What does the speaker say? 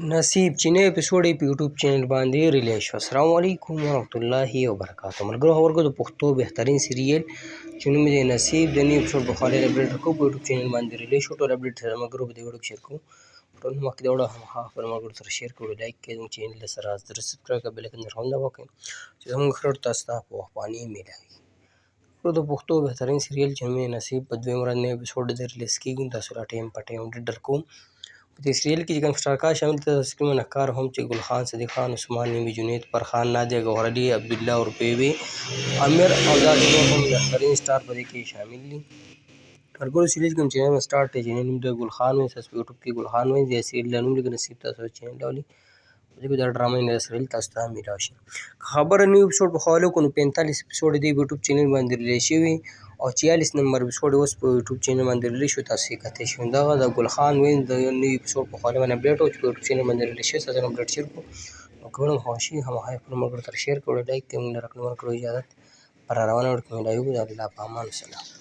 نصیب چې نوی اپیسوډ یې په یوټیوب چینل باندې ریلیز شو. السلام علیکم ورحمت الله وبرکاتو. ملګرو خبرګو د پښتو بهترین سیریل چې نوم یې نصیب د نوی اپیسوډ په خواله اپډیټ کوو په یوټیوب چینل باندې ریلیز شو. ټول اپډیټ سره ملګرو په دې ویډیو کې شیر کوو. ټول مخکې د ویډیو هماغه خپل ملګرو سره شیر کړئ، لایک کړئ، زموږ چینل سره سبسکرایب کړئ، بیل ایکن هم دباو چې زموږ خبرو تاسو ته په وخت میلاوي. د پښتو بهترین سیریل چې نوم یې نصیب په دویم ورځ نوی اپیسوډ ریلیز کېږي. تاسو را ټایم په ټایم اپډیټ درکوم. په دې سیریل کې چې کوم سټارکار شامل دي تسکین نکار هم چې ګل خان، صدیق خان، عثمان نیمي، جنید، فرخان، نادیه ګوهر علي، عبدالله اورپیوي، عامر او داسې نور هم بهترین سټار په دې کې شامل دي. ملګرو سیریل کوم چې نوم سټارټ دی چې نوم د ګل خان وایي، تاسو په یوټیوب کې ګل خان وایي، د سیریل نوم لیکل نصیب تاسو چینل راولي په دې کې دا ډرامه نه سیریل تاسو ته میلاو شي. خبره نیو اپیسوډ په حواله کو نو 45 اپیسوډ دی په یوټیوب چینل باندې ریلیز شوی او 46 نمبر اپیسوډ اوس په یوټیوب چینل باندې ریلیز شو. تاسو یې کتلی شئ. دغه د ګل خان وایي د نوي اپیسوډ په حواله باندې اپډیټ و چې په یوټیوب چینل باندې ریلیز شوی. تاسو هم اپډیټ شیر کړو نو که ویډیو مو خوښ شي هماغه خپلو ملګرو سره شیر کړئ، لایک کړئ، موږ له رقم ورکړو اجازت پر روانه ویډیو کې میلاوي. د الله په امان. سلام.